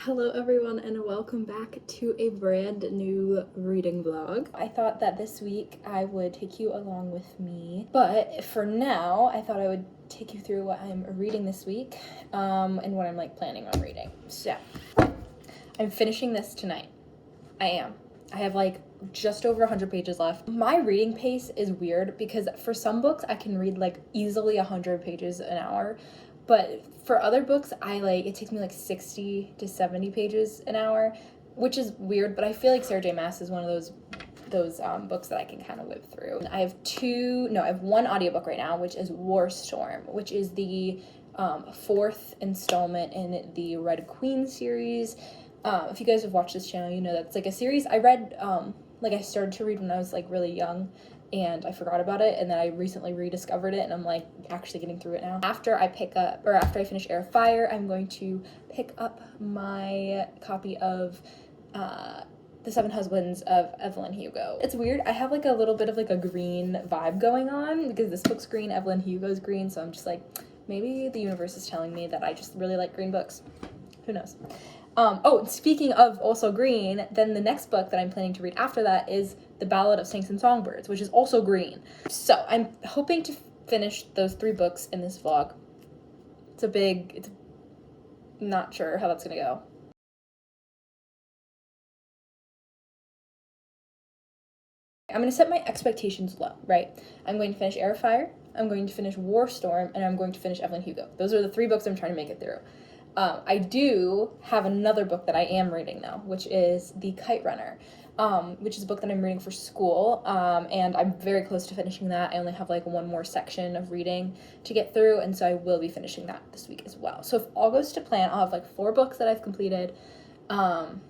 Hello everyone and welcome back to a brand new reading vlog. I thought that this week I would take you along with me, but for now I thought I would take you through what I'm reading this week and what I'm planning on reading. So I'm finishing this tonight. I have just over 100 pages left. My reading pace is weird because for some books I can read easily 100 pages an hour, but for other books it takes me 60 to 70 pages an hour, which is weird, but I feel like Sarah J Maas is one of those books that I can kind of live through. I have one audiobook right now, which is War Storm, which is the fourth installment in the Red Queen series. If you guys have watched this channel, you know that's a series I read, I started to read when I was really young, and I forgot about it, and then I recently rediscovered it, and I'm actually getting through it now. After I finish Heir of Fire, I'm going to pick up my copy of The Seven Husbands of Evelyn Hugo. It's weird, I have a little bit of a green vibe going on because this book's green, Evelyn Hugo's green, so I'm just maybe the universe is telling me that I just really like green books. Who knows? Speaking of also green, then the next book that I'm planning to read after that is The Ballad of Snakes and Songbirds, which is also green. So I'm hoping to finish those 3 books in this vlog. Not sure how that's gonna go. I'm gonna set my expectations low, right? I'm going to finish Heir of Fire, I'm going to finish War Storm, and I'm going to finish Evelyn Hugo. Those are the 3 books I'm trying to make it through. I do have another book that I am reading though, which is The Kite Runner, which is a book that I'm reading for school, and I'm very close to finishing that. I only have one more section of reading to get through, and so I will be finishing that this week as well. So if all goes to plan, I'll have 4 books that I've completed, and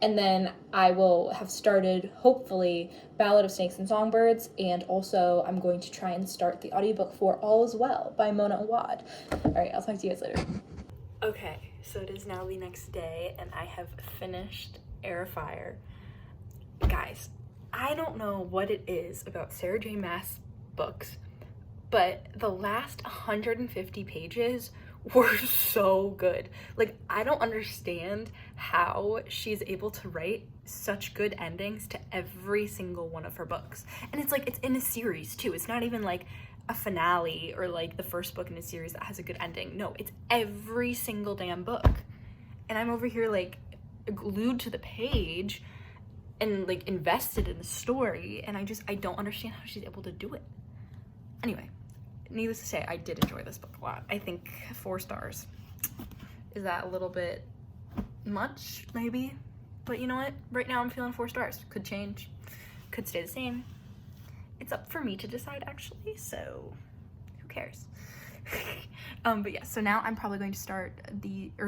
then I will have started, hopefully, Ballad of Snakes and Songbirds, and also I'm going to try and start the audiobook for All Is Well by Mona Awad. All right, I'll talk to you guys later. Okay, so it is now the next day, and I have finished Heir of Fire. Guys, I don't know what it is about Sarah J Maas books, but the last 150 pages were so good. I don't understand how she's able to write such good endings to every single one of her books. And it's in a series too. It's not even a finale or the first book in a series that has a good ending. No, it's every single damn book. And I'm over here glued to the page and invested in the story, and I don't understand how she's able to do it. Anyway, needless to say, I did enjoy this book a lot. I think 4 stars. Is that a little bit much? Maybe. But you know what? Right now I'm feeling 4 stars. Could change. Could stay the same. It's up for me to decide, actually, so who cares? But yeah, so now I'm probably going to start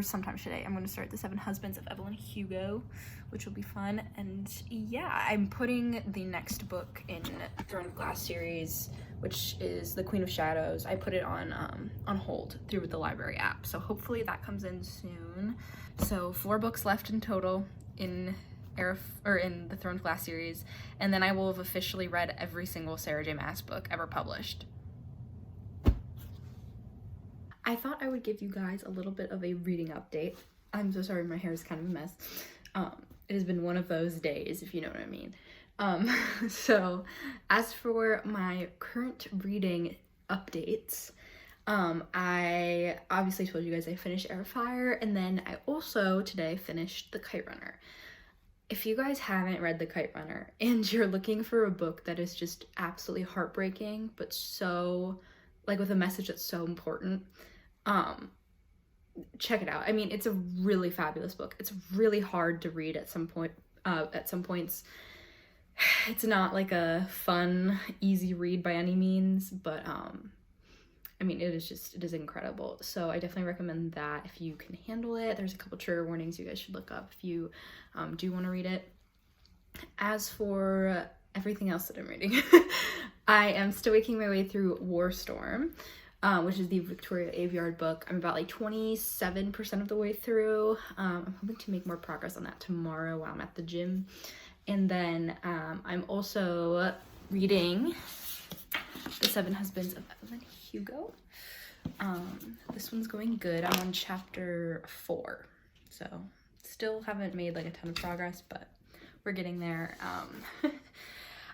sometime today, I'm going to start The Seven Husbands of Evelyn Hugo, which will be fun. And yeah, I'm putting the next book in Throne of Glass series, which is The Queen of Shadows. I put it on hold through the library app, so hopefully that comes in soon. So 4 books left in total in the Throne of Glass series, and then I will have officially read every single Sarah J Maas book ever published. I thought I would give you guys a little bit of a reading update. I'm so sorry, my hair is kind of a mess. It has been one of those days, if you know what I mean. So as for my current reading updates, I obviously told you guys I finished Heir of Fire, and then I also today finished The Kite Runner. If you guys haven't read The Kite Runner and you're looking for a book that is just absolutely heartbreaking, but so, with a message that's so important, check it out. I mean, it's a really fabulous book. It's really hard to read at some points. It's not a fun, easy read by any means, but I mean, it is incredible. So I definitely recommend that if you can handle it. There's a couple trigger warnings you guys should look up if you do want to read it. As for everything else that I'm reading, I am still making my way through War Storm, which is the Victoria Aveyard book. I'm about 27% of the way through. I'm hoping to make more progress on that tomorrow while I'm at the gym. And then I'm also reading The Seven Husbands of Evelyn Hugo. This one's going good. I'm on chapter 4. so still haven't made like a ton of progress, but we're getting there.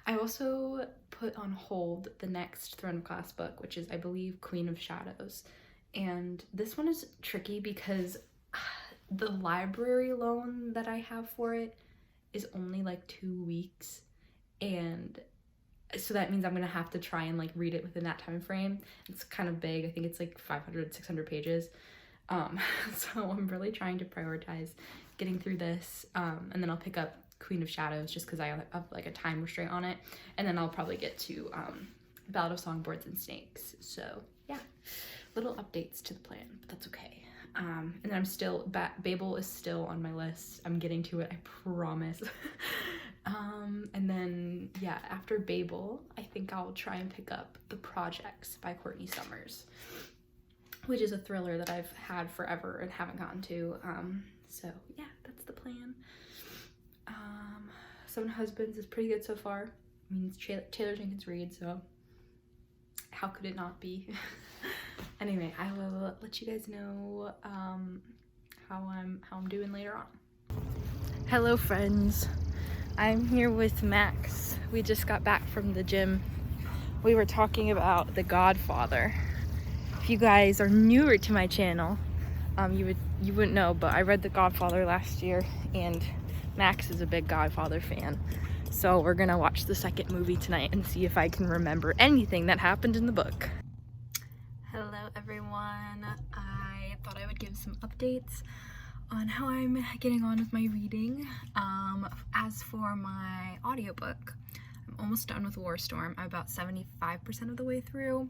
I also put on hold the next Throne of Glass book, which is, I believe, Queen of Shadows. And this one is tricky because the library loan that I have for it is only like 2 weeks. And so that means I'm gonna have to try and like read it within that time frame. It's kind of big. I think it's like 500, 600 pages. So I'm really trying to prioritize getting through this. And then I'll pick up Queen of Shadows just because I have like a time restraint on it, and then I'll probably get to Ballad of Songbirds and Snakes. So yeah, little updates to the plan, but that's okay. And then I'm still Babel is still on my list. I'm getting to it, I promise. And then yeah, after Babel, I think I'll try and pick up The Projects by Courtney Summers, which is a thriller that I've had forever and haven't gotten to. So yeah, that's the plan. Seven Husbands is pretty good so far. I mean, it's Taylor Jenkins Reid, so how could it not be? Anyway, I will let you guys know how I'm doing later on. Hello friends, I'm here with Max. We just got back from the gym. We were talking about The Godfather. If you guys are newer to my channel, you wouldn't know, but I read The Godfather last year, and Max is a big Godfather fan. So we're gonna watch the second movie tonight and see if I can remember anything that happened in the book. Hello everyone. I thought I would give some updates on how I'm getting on with my reading. As for my audiobook, I'm almost done with Warstorm. I'm about 75% of the way through.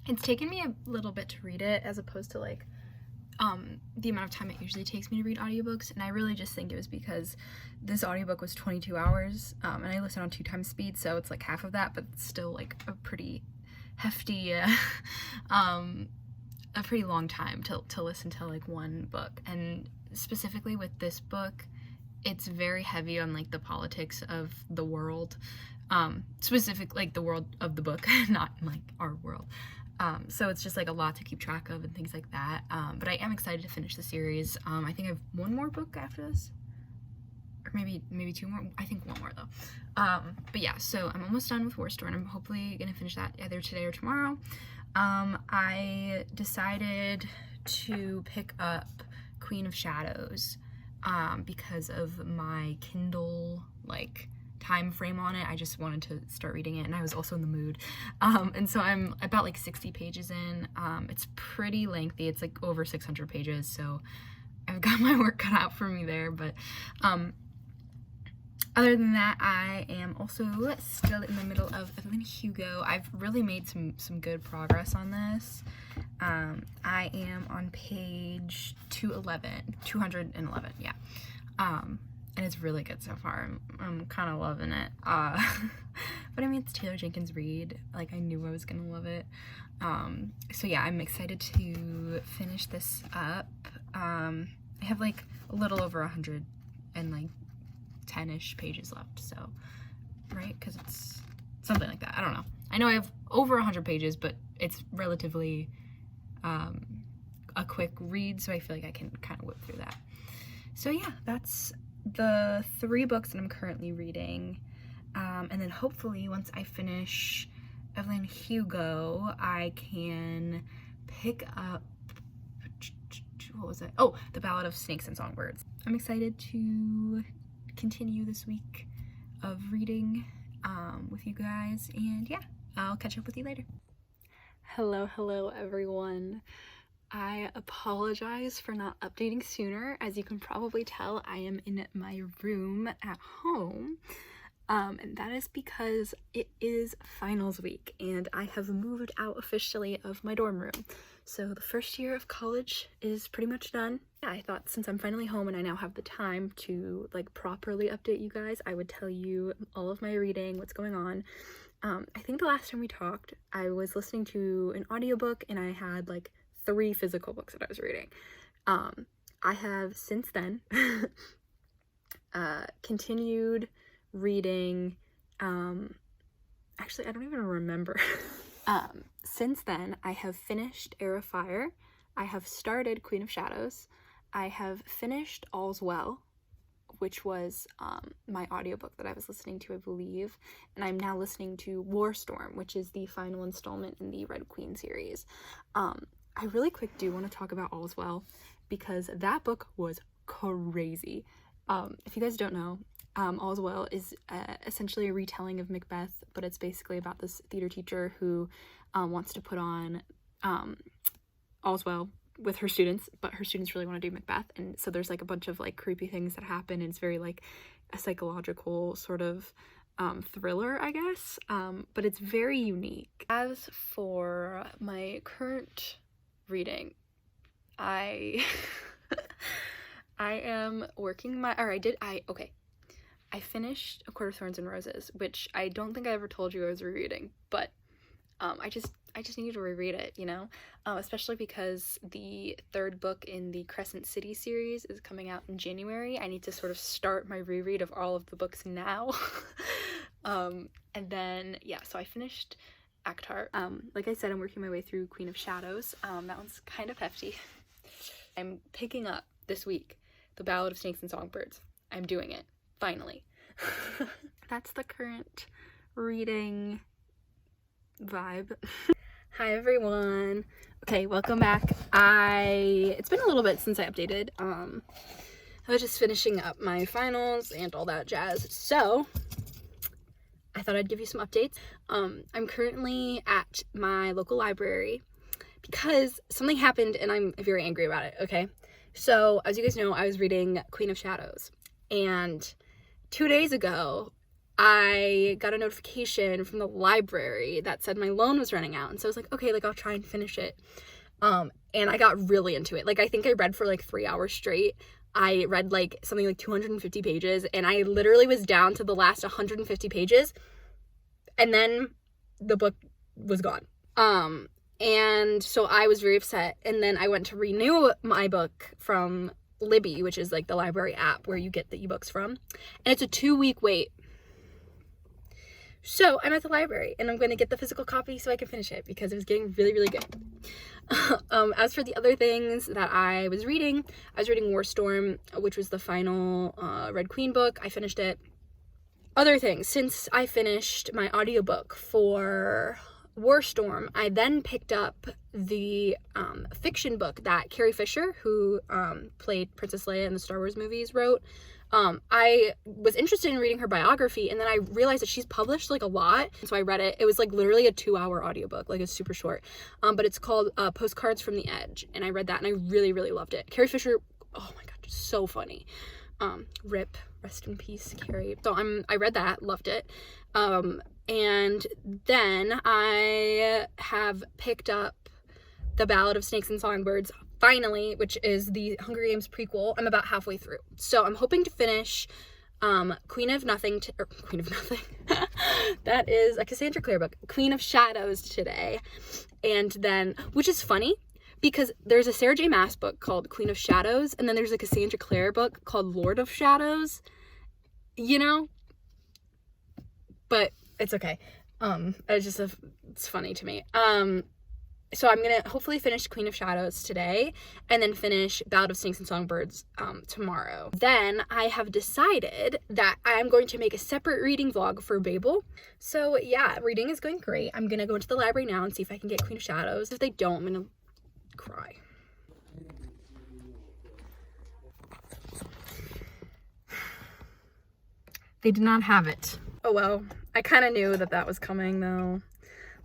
It's taken me a little bit to read it as opposed to like the amount of time it usually takes me to read audiobooks, and I really just think it was because this audiobook was 22 hours, and I listen on 2 times speed, so it's like half of that, but it's still like a pretty hefty, a pretty long time to listen to like one book. And specifically with this book, it's very heavy on like the politics of the world, specific like the world of the book, not like our world. So it's just like a lot to keep track of and things like that. But I am excited to finish the series. I think I have one more book after this, or maybe 2 more. I think 1 more though. But yeah, so I'm almost done with Warstorm. I'm hopefully gonna finish that either today or tomorrow. I decided to pick up Queen of Shadows because of my Kindle like time frame on it. I just wanted to start reading it, and I was also in the mood. And so I'm about like 60 pages in. It's pretty lengthy. It's like over 600 pages, so I've got my work cut out for me there. But other than that, I am also still in the middle of Evelyn Hugo. I've really made some good progress on this. I am on page 211, yeah. And it's really good so far. I'm kind of loving it. But I mean, it's Taylor Jenkins Reid. Like, I knew I was gonna love it. So yeah, I'm excited to finish this up. I have like a little over 100 and like 10-ish pages left, so, right? Because it's something like that. I don't know. I know I have over 100 pages, but it's relatively a quick read, so I feel like I can kind of whip through that. So yeah, that's the 3 books that I'm currently reading, and then hopefully once I finish Evelyn Hugo, I can pick up, what was it? Oh, The Ballad of Snakes and Songbirds. I'm excited to continue this week of reading with you guys, and yeah, I'll catch up with you later. Hello everyone. I apologize for not updating sooner. As you can probably tell, I am in my room at home, and that is because it is finals week and I have moved out officially of my dorm room. So the first year of college is pretty much done. Yeah, I thought since I'm finally home and I now have the time to like properly update you guys, I would tell you all of my reading, what's going on. I think the last time we talked, I was listening to an audiobook and I had like 3 physical books that I was reading. I have since then continued reading, actually I don't even remember. Since then I have finished Heir of Fire, I have started Queen of Shadows, I have finished All's Well, which was my audiobook that I was listening to, I believe, and I'm now listening to War Storm, which is the final installment in the Red Queen series. I really quick do want to talk about All's Well, because that book was crazy. If you guys don't know, All's Well is essentially a retelling of Macbeth, but it's basically about this theater teacher who wants to put on All's Well with her students, but her students really want to do Macbeth, and so there's like a bunch of like creepy things that happen, and it's very like a psychological sort of thriller, I guess, but it's very unique. As for my current reading, I am working my, I finished A Court of Thorns and Roses, which I don't think I ever told you I was rereading, but I just needed to reread it, you know, especially because the third book in the Crescent City series is coming out in January. I need to sort of start my reread of all of the books now. And then, yeah, so I finished ACOTAR. Like I said, I'm working my way through Queen of Shadows. That one's kind of hefty. I'm picking up this week The Ballad of Snakes and Songbirds. I'm doing it, finally. That's the current reading vibe. Hi everyone. Okay, welcome back. It's been a little bit since I updated. I was just finishing up my finals and all that jazz, so I thought I'd give you some updates. I'm currently at my local library because something happened and I'm very angry about it, okay? So, as you guys know, I was reading Queen of Shadows, and 2 days ago, I got a notification from the library that said my loan was running out, and so I was like, okay, like, I'll try and finish it. And I got really into it. Like, I think I read for like 3 hours straight. I read like something like 250 pages, and I literally was down to the last 150 pages, and then the book was gone. And so I was very upset, and then I went to renew my book from Libby, which is like the library app where you get the ebooks from, and it's a 2-week wait. So I'm at the library, and I'm going to get the physical copy so I can finish it, because it was getting really, really good. As for the other things that I was reading War Storm, which was the final Red Queen book. I finished it. Other things, since I finished my audiobook for War Storm, I then picked up the fiction book that Carrie Fisher, who played Princess Leia in the Star Wars movies, wrote. I was interested in reading her biography, and then I realized that she's published like a lot, so I read it. It was like literally a 2-hour audiobook, like it's super short, but it's called Postcards from the Edge, and I read that and I really, really loved it. Carrie Fisher, oh my god, so funny. Rip, rest in peace, Carrie. So I read that, loved it. And then I have picked up The Ballad of Snakes and Songbirds, finally, which is the Hunger Games prequel. I'm about halfway through. So I'm hoping to finish Queen of Nothing. That is a Cassandra Clare book. Queen of Shadows today. And then, which is funny, because there's a Sarah J. Maas book called Queen of Shadows, and then there's a Cassandra Clare book called Lord of Shadows. You know? But it's okay. It's funny to me. So I'm gonna hopefully finish Queen of Shadows today, and then finish Ballad of Snakes and Songbirds tomorrow. Then I have decided that I'm going to make a separate reading vlog for Babel. So yeah, reading is going great. I'm gonna go into the library now and see if I can get Queen of Shadows. If they don't, I'm gonna cry. They did not have it. Oh well, I kind of knew that was coming though.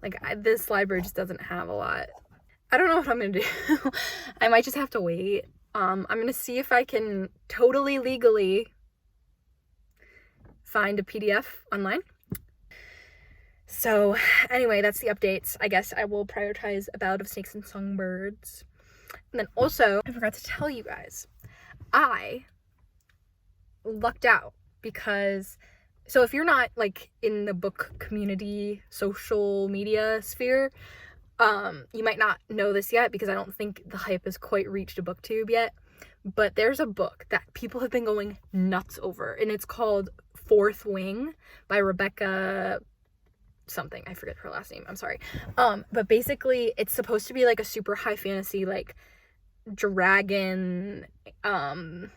Like, this library just doesn't have a lot. I don't know what I'm gonna do. I might just have to wait. I'm gonna see if I can totally legally find a PDF online. So anyway, that's the updates. I guess I will prioritize A Ballad of Snakes and Songbirds. And then also, I forgot to tell you guys, I lucked out because... So if you're not, like, in the book community, social media sphere, you might not know this yet, because I don't think the hype has quite reached a booktube yet. But there's a book that people have been going nuts over, and it's called Fourth Wing by Rebecca something. I forget her last name. I'm sorry. But basically, it's supposed to be, like, a super high fantasy, like, dragon, or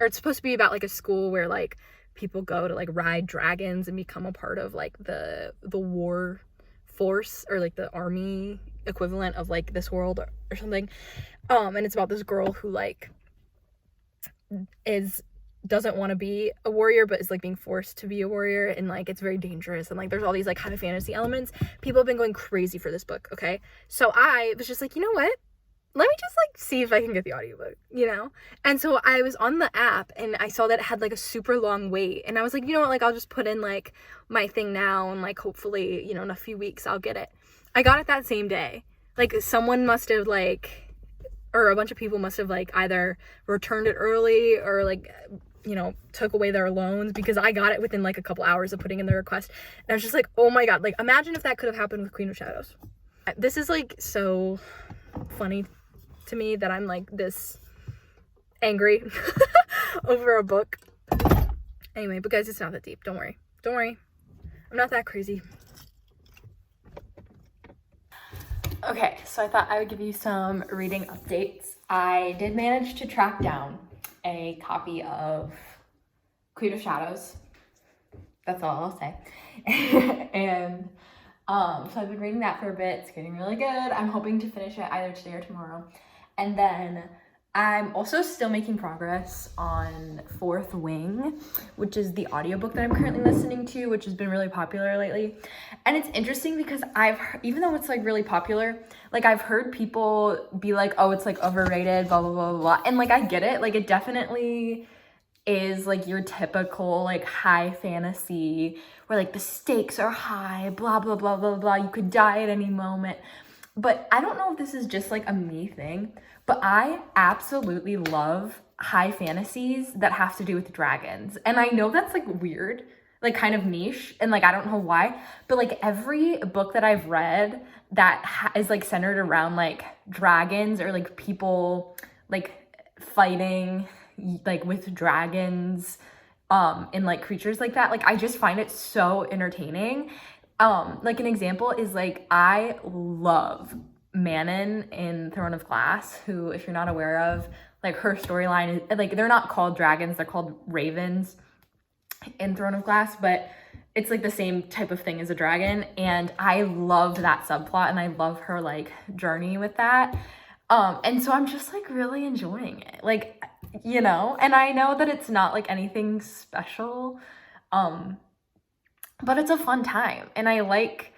it's supposed to be about like a school where like people go to like ride dragons and become a part of like the war force, or like the army equivalent of like this world, or something. And it's about this girl who like doesn't want to be a warrior, but is like being forced to be a warrior, and like it's very dangerous, and like there's all these like high fantasy elements. People have been going crazy for this book, okay? So I was just like, you know what, let me just like see if I can get the audiobook, you know? And so I was on the app and I saw that it had like a super long wait, and I was like, you know what, like I'll just put in like my thing now, and like hopefully, you know, in a few weeks I'll get it. I got it that same day. Like someone must have like, or a bunch of people must have like either returned it early or like, you know, took away their loans, because I got it within like a couple hours of putting in the request. And I was just like, oh my god, like imagine if that could have happened with Queen of Shadows. This is like so funny to me that I'm like this angry over a book. Anyway, but guys, it's not that deep. Don't worry. I'm not that crazy. Okay, so I thought I would give you some reading updates. I did manage to track down a copy of Queen of Shadows. That's all I'll say. And so I've been reading that for a bit. It's getting really good. I'm hoping to finish it either today or tomorrow. And then I'm also still making progress on Fourth Wing, which is the audiobook that I'm currently listening to, which has been really popular lately. And it's interesting because even though it's like really popular, like I've heard people be like, oh, it's like overrated, blah, blah, blah, blah. And like, I get it. Like it definitely is like your typical like high fantasy where like the stakes are high, blah, blah, blah, blah, blah. You could die at any moment. But I don't know if this is just like a me thing, but I absolutely love high fantasies that have to do with dragons. And I know that's like weird, like kind of niche, and like I don't know why, but like every book that I've read that is like centered around like dragons, or like people like fighting like with dragons and like creatures like that, like I just find it so entertaining. Like an example is like I love Manon in Throne of Glass, who, if you're not aware of, like her storyline is like, they're not called dragons, they're called ravens in Throne of Glass, but it's like the same type of thing as a dragon, and I loved that subplot, and I love her like journey with that. And so I'm just like really enjoying it, like, you know, and I know that it's not like anything special, but it's a fun time, and I like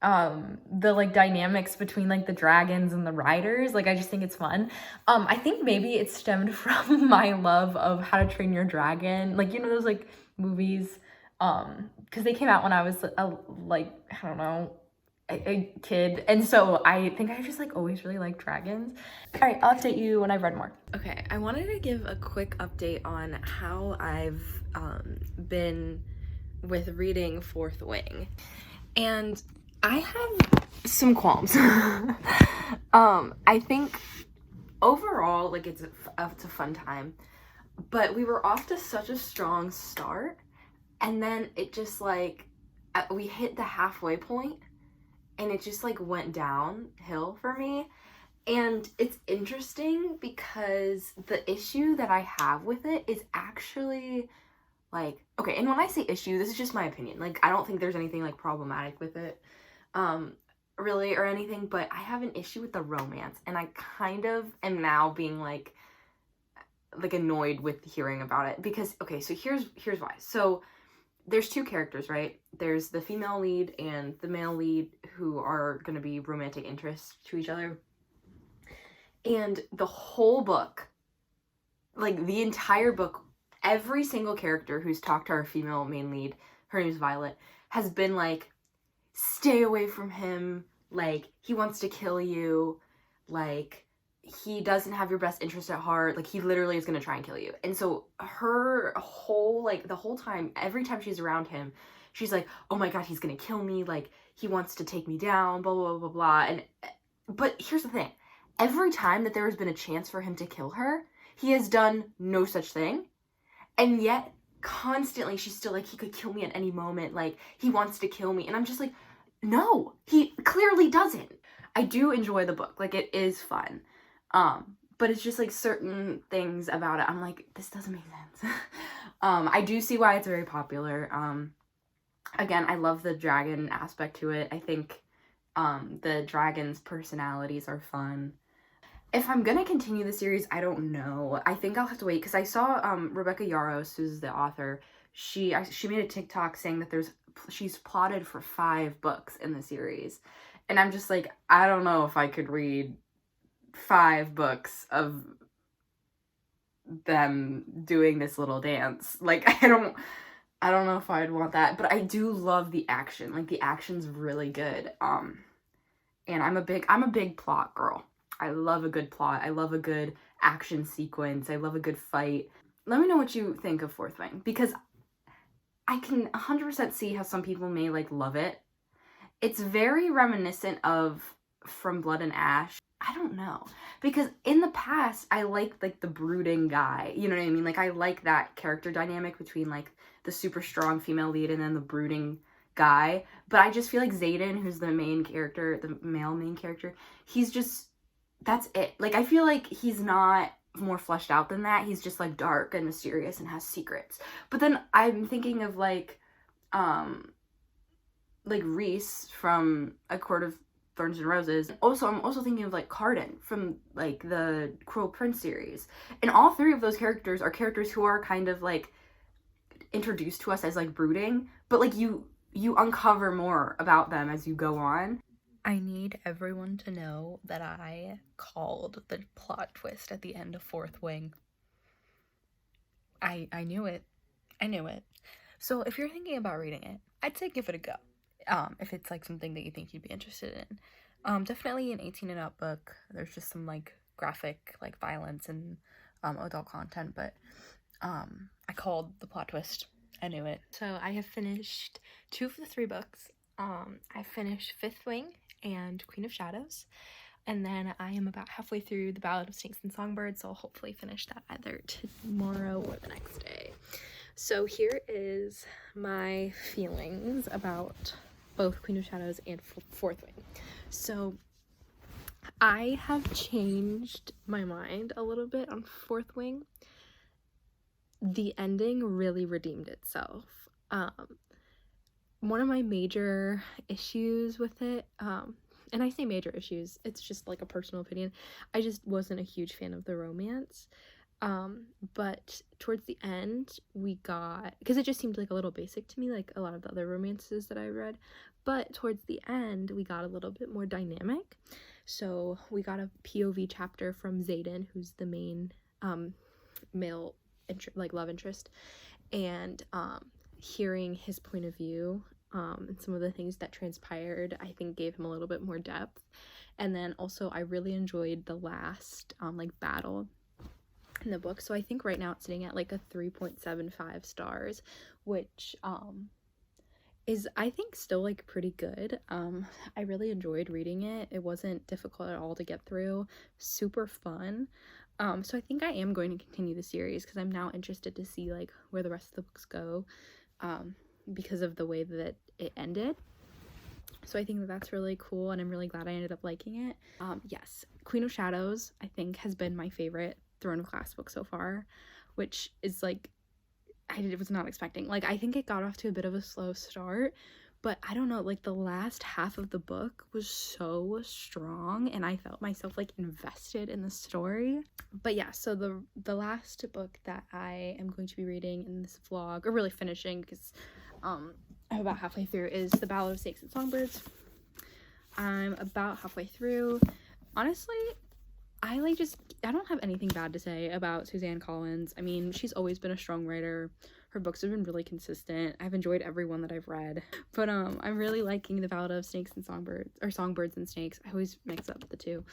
the like dynamics between like the dragons and the riders. Like I just think it's fun. I think maybe it stemmed from my love of How to Train Your Dragon, like, you know, those like movies, because they came out when I was like, I don't know, a kid, and so I think I just like always really liked dragons. All right, I'll update you when I've read more. Okay, I wanted to give a quick update on how I've been with reading Fourth Wing, and I have some qualms. I think overall, like it's a fun time, but we were off to such a strong start, and then it just like, we hit the halfway point, and it just like went downhill for me. And it's interesting because the issue that I have with it is actually like, okay, and when I say issue, this is just my opinion. Like, I don't think there's anything like problematic with it, really, or anything, but I have an issue with the romance, and I kind of am now being like annoyed with hearing about it, because, okay, so here's why. So there's two characters, right? There's the female lead and the male lead, who are going to be romantic interests to each other. And the whole book, like the entire book, every single character who's talked to our female main lead, her name is Violet, has been like, stay away from him, like, he wants to kill you, like, he doesn't have your best interest at heart, like, he literally is gonna try and kill you. And so her whole, like, the whole time, every time she's around him, she's like, oh my god, he's gonna kill me, like, he wants to take me down, blah, blah, blah, blah, blah. And, but here's the thing, every time that there has been a chance for him to kill her, he has done no such thing, and yet, constantly, she's still like, he could kill me at any moment, like, he wants to kill me, and I'm just like, no, he clearly doesn't. I do enjoy the book, like, it is fun, but it's just like certain things about it I'm like, this doesn't make sense. I do see why it's very popular. Again, I love the dragon aspect to it. I think the dragons' personalities are fun. If I'm gonna continue the series, I don't know. I think I'll have to wait, because I saw Rebecca Yarros, who's the author, she made a TikTok saying that she's plotted for 5 books in the series. And I'm just like, I don't know if I could read 5 books of them doing this little dance. Like, I don't know if I'd want that, but I do love the action. Like, the action's really good. And I'm a big plot girl. I love a good plot. I love a good action sequence. I love a good fight. Let me know what you think of Fourth Wing, because I can 100% see how some people may like love it. It's very reminiscent of From Blood and Ash. I don't know, because in the past I liked like the brooding guy, you know what I mean? Like, I like that character dynamic between like the super strong female lead and then the brooding guy. But I just feel like Xaden, who's the main character, the male main character, he's just, that's it. Like, I feel like he's not more fleshed out than that. He's just like dark and mysterious and has secrets. But then I'm thinking of like Rhys from A Court of Thorns and Roses. Also, I'm also thinking of like Cardan from like the Cruel Prince series. And all 3 of those characters are characters who are kind of like introduced to us as like brooding, but like you uncover more about them as you go on. I need everyone to know that I called the plot twist at the end of Fourth Wing. I knew it. I knew it. So if you're thinking about reading it, I'd say give it a go. If it's like something that you think you'd be interested in. Definitely an 18 and up book. There's just some like graphic like violence and adult content, but I called the plot twist. I knew it. So I have finished 2 of the 3 books. I finished Fifth Wing and Queen of Shadows, and then I am about halfway through The Ballad of Snakes and Songbirds, so I'll hopefully finish that either tomorrow or the next day. So here is my feelings about both Queen of Shadows and Fourth Wing. So I have changed my mind a little bit on Fourth Wing. The ending really redeemed itself. One of my major issues with it, and I say major issues, it's just like a personal opinion, I just wasn't a huge fan of the romance. But towards the end, we got, because it just seemed like a little basic to me, like a lot of the other romances that I read, but towards the end, we got a little bit more dynamic. So we got a POV chapter from Xaden, who's the main male love interest, and hearing his point of view and some of the things that transpired, I think gave him a little bit more depth. And then also I really enjoyed the last battle in the book. So I think right now it's sitting at like a 3.75 stars, which is, I think, still like pretty good. I really enjoyed reading it. It wasn't difficult at all to get through. Super fun. So I think I am going to continue the series, because I'm now interested to see like where the rest of the books go, because of the way that it ended. So I think that that's really cool, and I'm really glad I ended up liking it. Yes, Queen of Shadows, I think, has been my favorite Throne of Glass book so far, which is like, I was not expecting. Like, I think it got off to a bit of a slow start, but I don't know, like the last half of the book was so strong, and I felt myself like invested in the story. But yeah, so the last book that I am going to be reading in this vlog, or really finishing, because I'm about halfway through, is The Ballad of Snakes and Songbirds. I'm about halfway through. Honestly, I don't have anything bad to say about Suzanne Collins. I mean, she's always been a strong writer. Her books have been really consistent. I've enjoyed every one that I've read. But I'm really liking The Ballad of Snakes and Songbirds, or Songbirds and Snakes. I always mix up the two.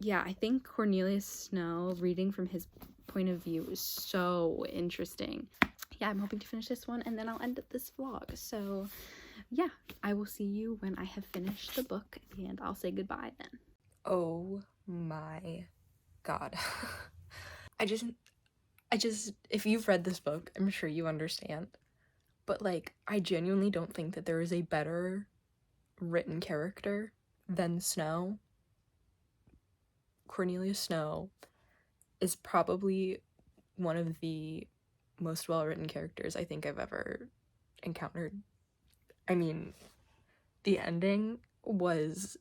Yeah, I think Cornelius Snow, reading from his point of view, is so interesting. Yeah, I'm hoping to finish this one, and then I'll end this vlog. So yeah, I will see you when I have finished the book, and I'll say goodbye then. Oh my god. I just, if you've read this book, I'm sure you understand. But like, I genuinely don't think that there is a better written character than Snow. Cornelia Snow is probably one of the most well-written characters I think I've ever encountered. I mean, the ending was...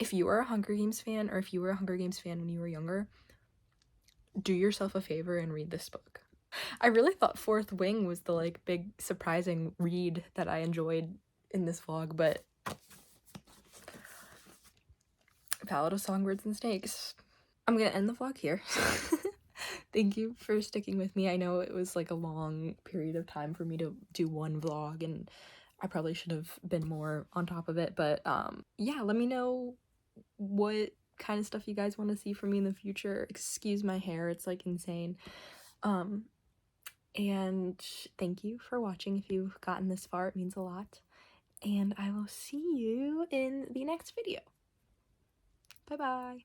If you are a Hunger Games fan, or if you were a Hunger Games fan when you were younger, do yourself a favor and read this book. I really thought Fourth Wing was the, like, big surprising read that I enjoyed in this vlog, but Ballad of Songbirds and Snakes. I'm gonna end the vlog here. Thank you for sticking with me. I know it was like a long period of time for me to do one vlog, and I probably should have been more on top of it, but yeah, let me know what kind of stuff you guys want to see from me in the future. Excuse my hair, it's like insane. And thank you for watching. If you've gotten this far, it means a lot, and I will see you in the next video. Bye bye.